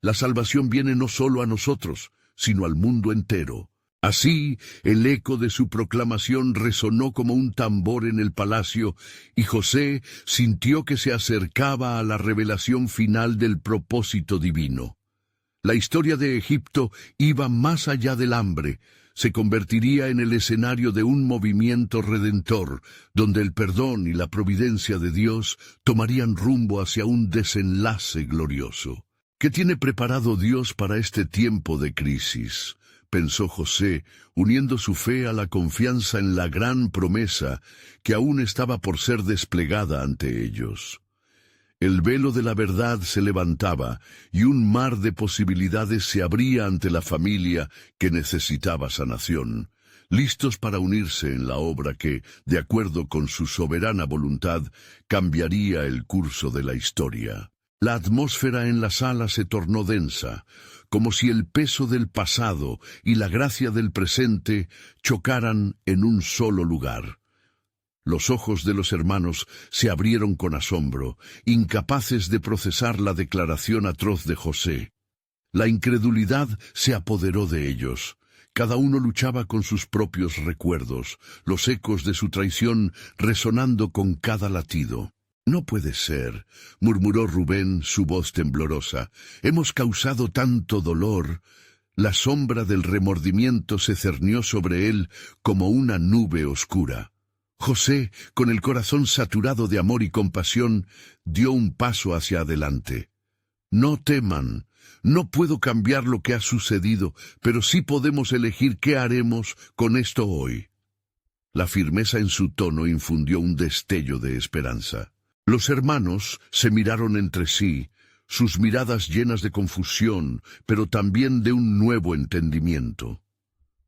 La salvación viene no solo a nosotros, sino al mundo entero». Así, el eco de su proclamación resonó como un tambor en el palacio, y José sintió que se acercaba a la revelación final del propósito divino. La historia de Egipto iba más allá del hambre, se convertiría en el escenario de un movimiento redentor, donde el perdón y la providencia de Dios tomarían rumbo hacia un desenlace glorioso. ¿Qué tiene preparado Dios para este tiempo de crisis?, pensó José, uniendo su fe a la confianza en la gran promesa que aún estaba por ser desplegada ante ellos. El velo de la verdad se levantaba y un mar de posibilidades se abría ante la familia que necesitaba sanación, listos para unirse en la obra que, de acuerdo con su soberana voluntad, cambiaría el curso de la historia. La atmósfera en la sala se tornó densa, como si el peso del pasado y la gracia del presente chocaran en un solo lugar. Los ojos de los hermanos se abrieron con asombro, incapaces de procesar la declaración atroz de José. La incredulidad se apoderó de ellos. Cada uno luchaba con sus propios recuerdos, los ecos de su traición resonando con cada latido. «No puede ser», murmuró Rubén, su voz temblorosa. «Hemos causado tanto dolor». La sombra del remordimiento se cernió sobre él como una nube oscura. José, con el corazón saturado de amor y compasión, dio un paso hacia adelante. «No teman. No puedo cambiar lo que ha sucedido, pero sí podemos elegir qué haremos con esto hoy». La firmeza en su tono infundió un destello de esperanza. Los hermanos se miraron entre sí, sus miradas llenas de confusión, pero también de un nuevo entendimiento.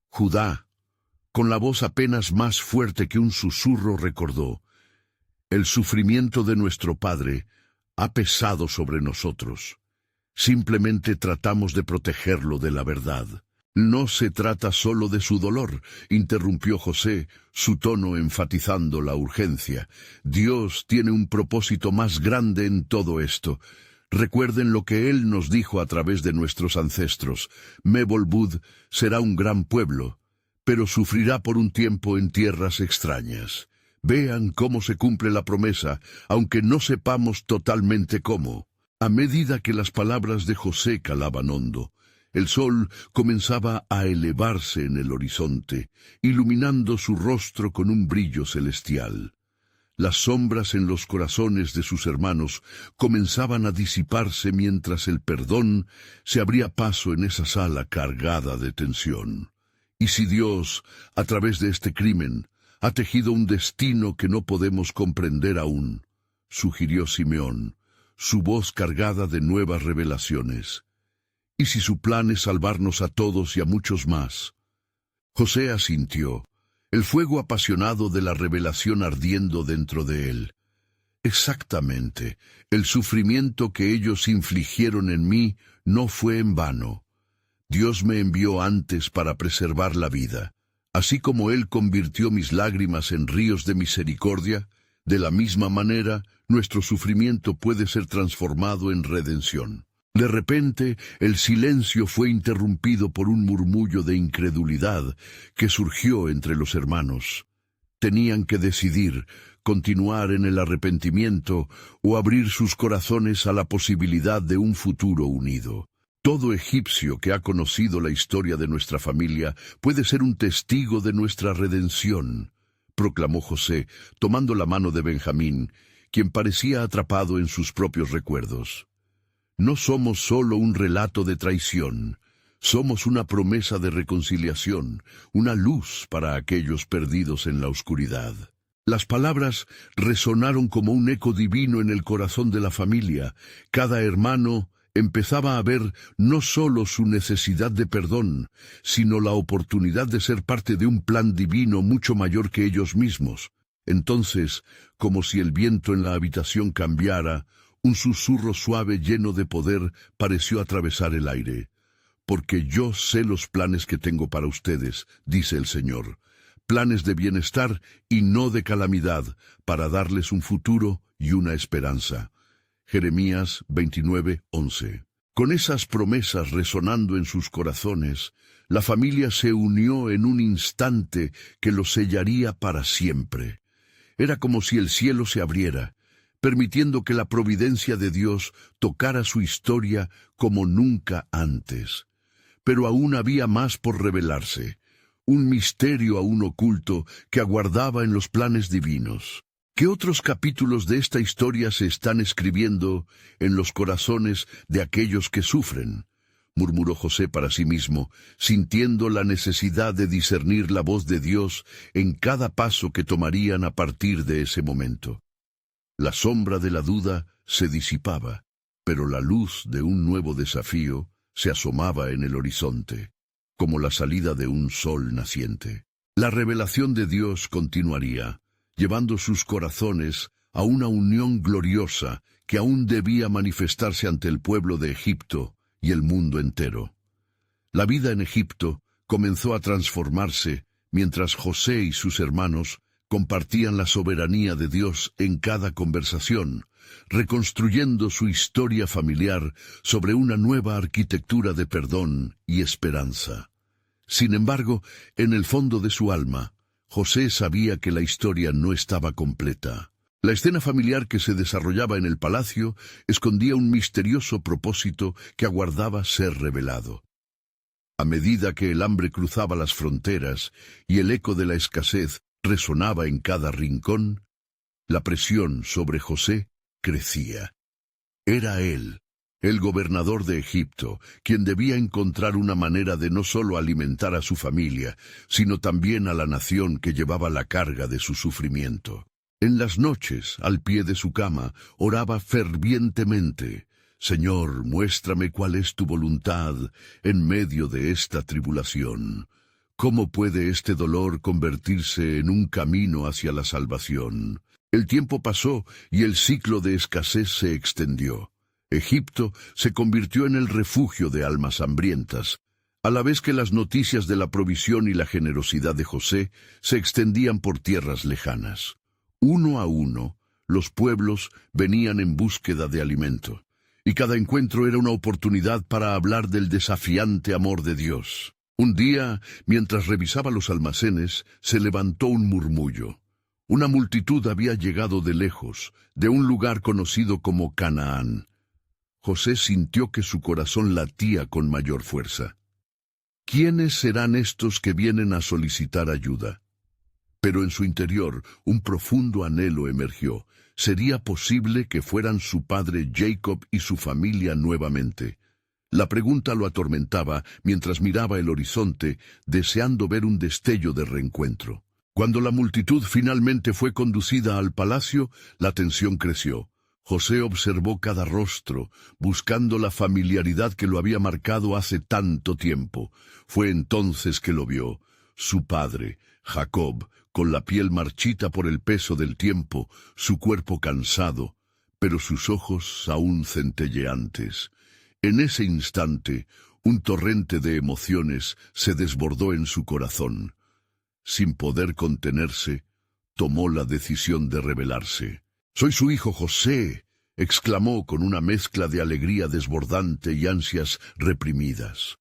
Judá, con la voz apenas más fuerte que un susurro, recordó: «El sufrimiento de nuestro padre ha pesado sobre nosotros. Simplemente tratamos de protegerlo de la verdad». «No se trata solo de su dolor», interrumpió José, su tono enfatizando la urgencia. «Dios tiene un propósito más grande en todo esto. Recuerden lo que Él nos dijo a través de nuestros ancestros. Mebolbud será un gran pueblo, pero sufrirá por un tiempo en tierras extrañas. Vean cómo se cumple la promesa, aunque no sepamos totalmente cómo». A medida que las palabras de José calaban hondo, el sol comenzaba a elevarse en el horizonte, iluminando su rostro con un brillo celestial. Las sombras en los corazones de sus hermanos comenzaban a disiparse mientras el perdón se abría paso en esa sala cargada de tensión. ¿Y si Dios, a través de este crimen, ha tejido un destino que no podemos comprender aún?, sugirió Simeón, su voz cargada de nuevas revelaciones. ¿Y si su plan es salvarnos a todos y a muchos más? José asintió, el fuego apasionado de la revelación ardiendo dentro de él. Exactamente, el sufrimiento que ellos infligieron en mí no fue en vano. Dios me envió antes para preservar la vida. Así como Él convirtió mis lágrimas en ríos de misericordia, de la misma manera nuestro sufrimiento puede ser transformado en redención. De repente, el silencio fue interrumpido por un murmullo de incredulidad que surgió entre los hermanos. Tenían que decidir, continuar en el arrepentimiento o abrir sus corazones a la posibilidad de un futuro unido. Todo egipcio que ha conocido la historia de nuestra familia puede ser un testigo de nuestra redención, proclamó José, tomando la mano de Benjamín, quien parecía atrapado en sus propios recuerdos. No somos solo un relato de traición, somos una promesa de reconciliación, una luz para aquellos perdidos en la oscuridad. Las palabras resonaron como un eco divino en el corazón de la familia. Cada hermano empezaba a ver no solo su necesidad de perdón, sino la oportunidad de ser parte de un plan divino mucho mayor que ellos mismos. Entonces, como si el viento en la habitación cambiara, un susurro suave lleno de poder pareció atravesar el aire. Porque yo sé los planes que tengo para ustedes, dice el Señor, planes de bienestar y no de calamidad, para darles un futuro y una esperanza. Jeremías 29:11. Con esas promesas resonando en sus corazones, la familia se unió en un instante que lo sellaría para siempre. Era como si el cielo se abriera, permitiendo que la providencia de Dios tocara su historia como nunca antes. Pero aún había más por revelarse, un misterio aún oculto que aguardaba en los planes divinos. ¿Qué otros capítulos de esta historia se están escribiendo en los corazones de aquellos que sufren?, murmuró José para sí mismo, sintiendo la necesidad de discernir la voz de Dios en cada paso que tomarían a partir de ese momento. La sombra de la duda se disipaba, pero la luz de un nuevo desafío se asomaba en el horizonte, como la salida de un sol naciente. La revelación de Dios continuaría, llevando sus corazones a una unión gloriosa que aún debía manifestarse ante el pueblo de Egipto y el mundo entero. La vida en Egipto comenzó a transformarse mientras José y sus hermanos compartían la soberanía de Dios en cada conversación, reconstruyendo su historia familiar sobre una nueva arquitectura de perdón y esperanza. Sin embargo, en el fondo de su alma, José sabía que la historia no estaba completa. La escena familiar que se desarrollaba en el palacio escondía un misterioso propósito que aguardaba ser revelado. A medida que el hambre cruzaba las fronteras y el eco de la escasez resonaba en cada rincón, la presión sobre José crecía. Era él, el gobernador de Egipto, quien debía encontrar una manera de no solo alimentar a su familia, sino también a la nación que llevaba la carga de su sufrimiento. En las noches, al pie de su cama, oraba fervientemente: «Señor, muéstrame cuál es tu voluntad en medio de esta tribulación. ¿Cómo puede este dolor convertirse en un camino hacia la salvación?» El tiempo pasó y el ciclo de escasez se extendió. Egipto se convirtió en el refugio de almas hambrientas, a la vez que las noticias de la provisión y la generosidad de José se extendían por tierras lejanas. Uno a uno, los pueblos venían en búsqueda de alimento, y cada encuentro era una oportunidad para hablar del desafiante amor de Dios. Un día, mientras revisaba los almacenes, se levantó un murmullo. Una multitud había llegado de lejos, de un lugar conocido como Canaán. José sintió que su corazón latía con mayor fuerza. ¿Quiénes serán estos que vienen a solicitar ayuda? Pero en su interior un profundo anhelo emergió. ¿Sería posible que fueran su padre Jacob y su familia nuevamente? La pregunta lo atormentaba mientras miraba el horizonte, deseando ver un destello de reencuentro. Cuando la multitud finalmente fue conducida al palacio, la tensión creció. José observó cada rostro, buscando la familiaridad que lo había marcado hace tanto tiempo. Fue entonces que lo vio, su padre, Jacob, con la piel marchita por el peso del tiempo, su cuerpo cansado, pero sus ojos aún centelleantes. En ese instante, un torrente de emociones se desbordó en su corazón. Sin poder contenerse, tomó la decisión de rebelarse. «¡Soy su hijo José!», exclamó con una mezcla de alegría desbordante y ansias reprimidas.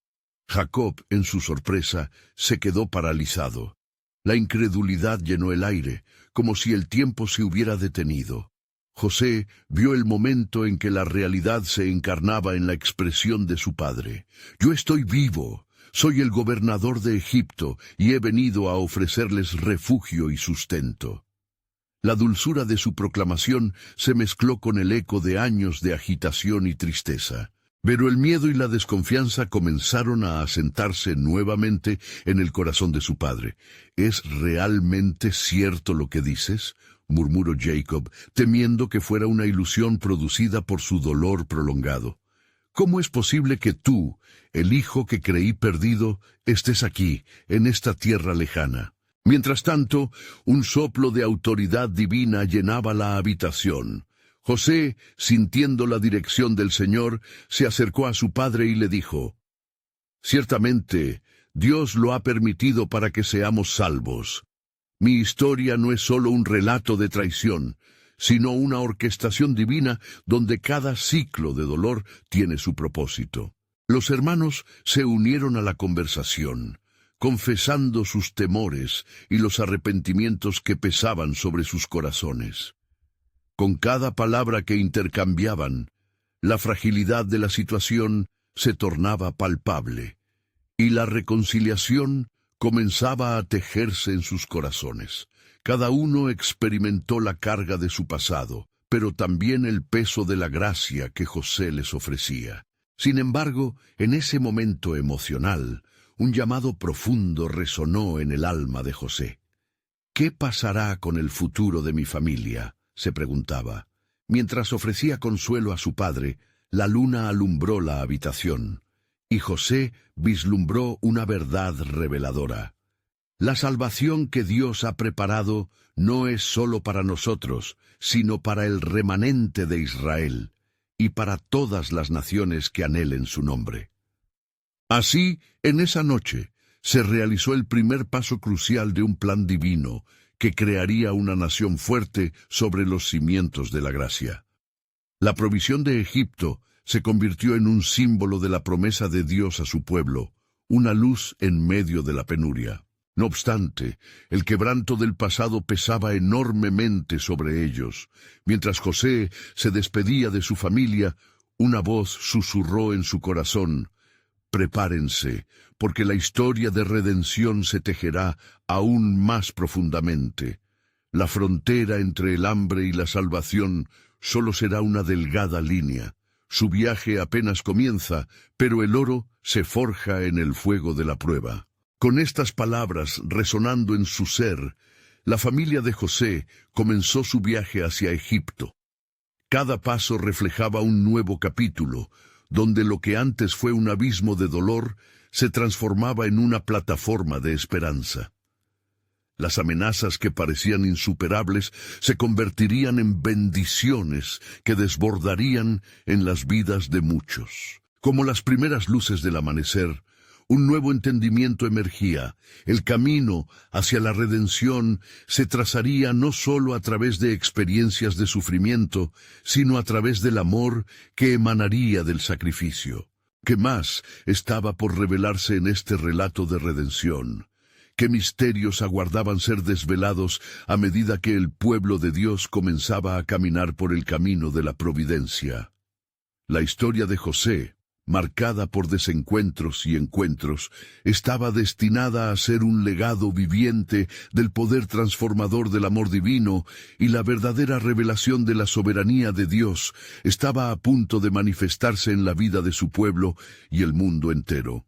Jacob, en su sorpresa, se quedó paralizado. La incredulidad llenó el aire, como si el tiempo se hubiera detenido. José vio el momento en que la realidad se encarnaba en la expresión de su padre. «Yo estoy vivo, soy el gobernador de Egipto y he venido a ofrecerles refugio y sustento». La dulzura de su proclamación se mezcló con el eco de años de agitación y tristeza. Pero el miedo y la desconfianza comenzaron a asentarse nuevamente en el corazón de su padre. «¿Es realmente cierto lo que dices?», murmuró Jacob, temiendo que fuera una ilusión producida por su dolor prolongado. «¿Cómo es posible que tú, el hijo que creí perdido, estés aquí, en esta tierra lejana?» Mientras tanto, un soplo de autoridad divina llenaba la habitación. José, sintiendo la dirección del Señor, se acercó a su padre y le dijo: «Ciertamente, Dios lo ha permitido para que seamos salvos. Mi historia no es solo un relato de traición, sino una orquestación divina donde cada ciclo de dolor tiene su propósito». Los hermanos se unieron a la conversación, confesando sus temores y los arrepentimientos que pesaban sobre sus corazones. Con cada palabra que intercambiaban, la fragilidad de la situación se tornaba palpable, y la reconciliación comenzaba a tejerse en sus corazones. Cada uno experimentó la carga de su pasado, pero también el peso de la gracia que José les ofrecía. Sin embargo, en ese momento emocional, un llamado profundo resonó en el alma de José. «¿Qué pasará con el futuro de mi familia?», se preguntaba. Mientras ofrecía consuelo a su padre, la luna alumbró la habitación, y José vislumbró una verdad reveladora. La salvación que Dios ha preparado no es solo para nosotros, sino para el remanente de Israel, y para todas las naciones que anhelen su nombre. Así, en esa noche, se realizó el primer paso crucial de un plan divino que crearía una nación fuerte sobre los cimientos de la gracia. La provisión de Egipto se convirtió en un símbolo de la promesa de Dios a su pueblo, una luz en medio de la penuria. No obstante, el quebranto del pasado pesaba enormemente sobre ellos. Mientras José se despedía de su familia, una voz susurró en su corazón: «Prepárense, porque la historia de redención se tejerá aún más profundamente. La frontera entre el hambre y la salvación solo será una delgada línea. Su viaje apenas comienza, pero el oro se forja en el fuego de la prueba». Con estas palabras resonando en su ser, la familia de José comenzó su viaje hacia Egipto. Cada paso reflejaba un nuevo capítulo, donde lo que antes fue un abismo de dolor se transformaba en una plataforma de esperanza. Las amenazas que parecían insuperables se convertirían en bendiciones que desbordarían en las vidas de muchos. Como las primeras luces del amanecer, un nuevo entendimiento emergía. El camino hacia la redención se trazaría no solo a través de experiencias de sufrimiento, sino a través del amor que emanaría del sacrificio. ¿Qué más estaba por revelarse en este relato de redención? ¿Qué misterios aguardaban ser desvelados a medida que el pueblo de Dios comenzaba a caminar por el camino de la providencia? La historia de José, marcada por desencuentros y encuentros, estaba destinada a ser un legado viviente del poder transformador del amor divino, y la verdadera revelación de la soberanía de Dios estaba a punto de manifestarse en la vida de su pueblo y el mundo entero.